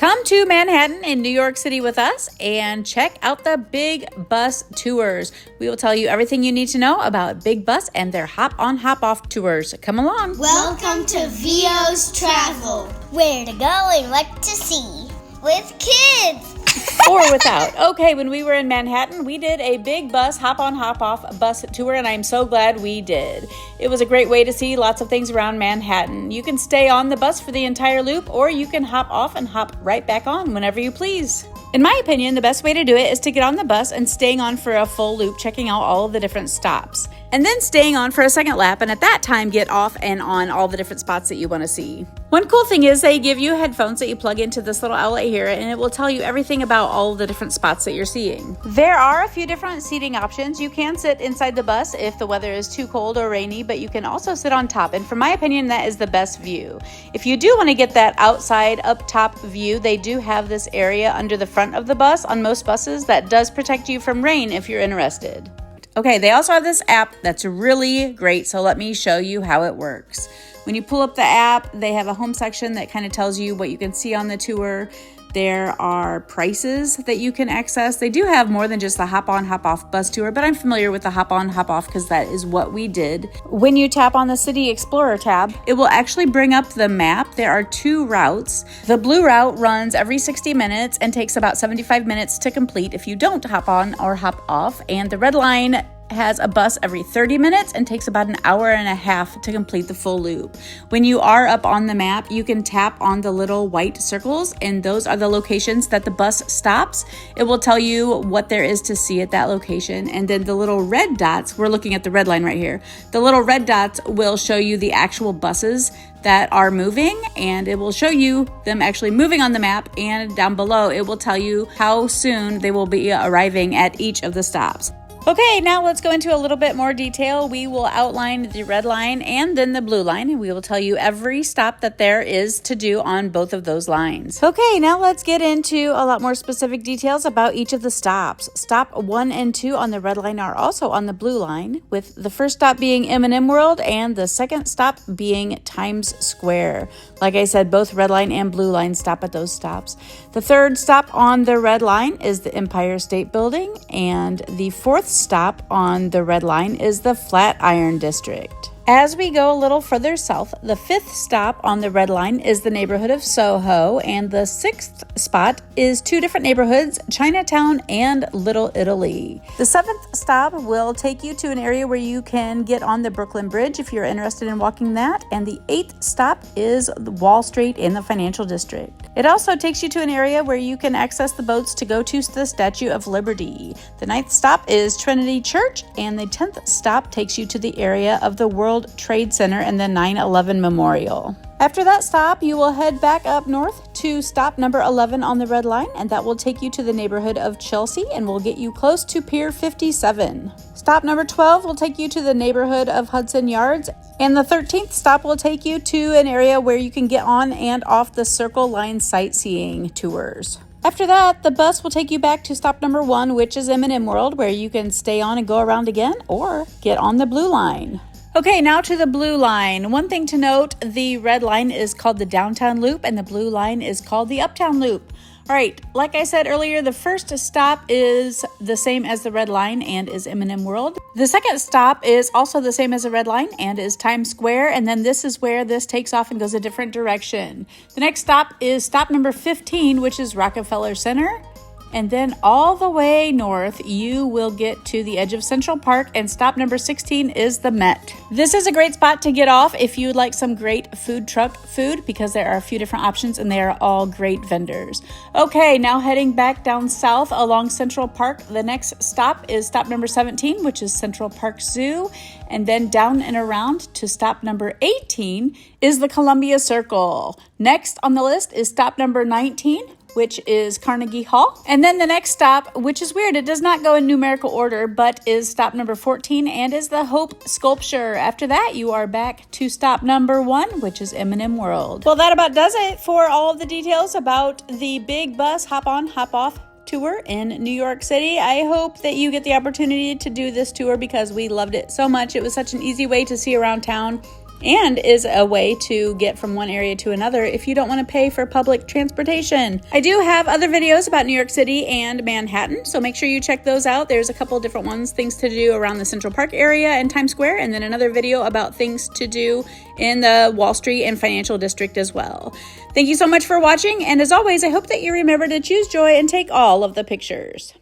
Come to Manhattan in New York City with us and check out the Big Bus Tours. We will tell you everything you need to know about Big Bus and their hop-on, hop-off tours. Come along. Welcome to VO's Travel. Where to go and what to see. With kids. Or without. Okay, when we were in Manhattan, we did a Big Bus hop-on, hop-off bus tour, and I'm so glad we did. It was a great way to see lots of things around Manhattan. You can stay on the bus for the entire loop, or you can hop off and hop right back on whenever you please. In my opinion, the best way to do it is to get on the bus and staying on for a full loop, checking out all of the different stops. And then staying on for a second lap, and at that time, get off and on all the different spots that you want to see. One cool thing is they give you headphones that you plug into this little outlet here, and it will tell you everything about all of the different spots that you're seeing. There are a few different seating options. You can sit inside the bus if the weather is too cold or rainy, but you can also sit on top, and from my opinion, that is the best view. If you do want to get that outside up top view, they do have this area under the front of the bus on most buses that does protect you from rain if you're interested. Okay, they also have this app that's really great, so let me show you how it works. When you pull up the app, they have a home section that kind of tells you what you can see on the tour. There are prices that you can access. They do have more than just the hop-on, hop-off bus tour, but I'm familiar with the hop-on, hop-off because that is what we did. When you tap on the City Explorer tab, it will actually bring up the map. There are 2 routes. The blue route runs every 60 minutes and takes about 75 minutes to complete if you don't hop on or hop off, and the red line has a bus every 30 minutes and takes about an hour and a half to complete the full loop. When you are up on the map, you can tap on the little white circles, and those are the locations that the bus stops. It will tell you what there is to see at that location, and then the little red dots, we're looking at the red line right here, the little red dots will show you the actual buses that are moving, and it will show you them actually moving on the map, and down below it will tell you how soon they will be arriving at each of the stops. Okay, now let's go into a little bit more detail. We will outline the red line and then the blue line, and we will tell you every stop that there is to do on both of those lines. Okay, now let's get into a lot more specific details about each of the stops. Stop 1 and 2 on the red line are also on the blue line, with the first stop being M&M World and the second stop being Times Square. Like I said, both red line and blue line stop at those stops. The third stop on the red line is the Empire State Building, and the fourth stop on the red line is the Flatiron District. As we go a little further south, the 5th stop on the red line is the neighborhood of Soho, and the 6th spot is 2 different neighborhoods, Chinatown and Little Italy. The 7th stop will take you to an area where you can get on the Brooklyn Bridge if you're interested in walking that, and the 8th stop is Wall Street in the Financial District. It also takes you to an area where you can access the boats to go to the Statue of Liberty. The 9th stop is Trinity Church, and the 10th stop takes you to the area of the World Trade Center and the 9/11 Memorial. After that stop, you will head back up north to stop number 11 on the red line, and that will take you to the neighborhood of Chelsea and will get you close to Pier 57. Stop number 12 will take you to the neighborhood of Hudson Yards, and the 13th stop will take you to an area where you can get on and off the Circle Line sightseeing tours. After that, the bus will take you back to stop number 1, which is M&M World, where you can stay on and go around again or get on the blue line. Okay, now to the blue line. One thing to note, the red line is called the Downtown Loop and the blue line is called the Uptown Loop. All right, like I said earlier, the first stop is the same as the red line and is M&M World. The second stop is also the same as the red line and is Times Square, and then this is where this takes off and goes a different direction. The next stop is stop number 15, which is Rockefeller Center. And then all the way north, you will get to the edge of Central Park, and stop number 16 is the Met. This is a great spot to get off if you'd like some great food truck food, because there are a few different options and they are all great vendors. Okay, now heading back down south along Central Park, the next stop is stop number 17, which is Central Park Zoo. And then down and around to stop number 18 is the Columbia Circle. Next on the list is stop number 19, which is Carnegie Hall. And then the next stop, which is weird, it does not go in numerical order, but is stop number 14 and is the Hope Sculpture. After that, you are back to stop number 1, which is M&M World. Well, that about does it for all of the details about the Big Bus hop-on, hop-off tour in New York City. I hope that you get the opportunity to do this tour because we loved it so much. It was such an easy way to see around town. and is a way to get from one area to another if you don't want to pay for public transportation. I do have other videos about New York City and Manhattan, so make sure you check those out. There's a couple different ones, things to do around the Central Park area and Times Square, and then another video about things to do in the Wall Street and Financial District as well. Thank you so much for watching, and as always, I hope that you remember to choose joy and take all of the pictures.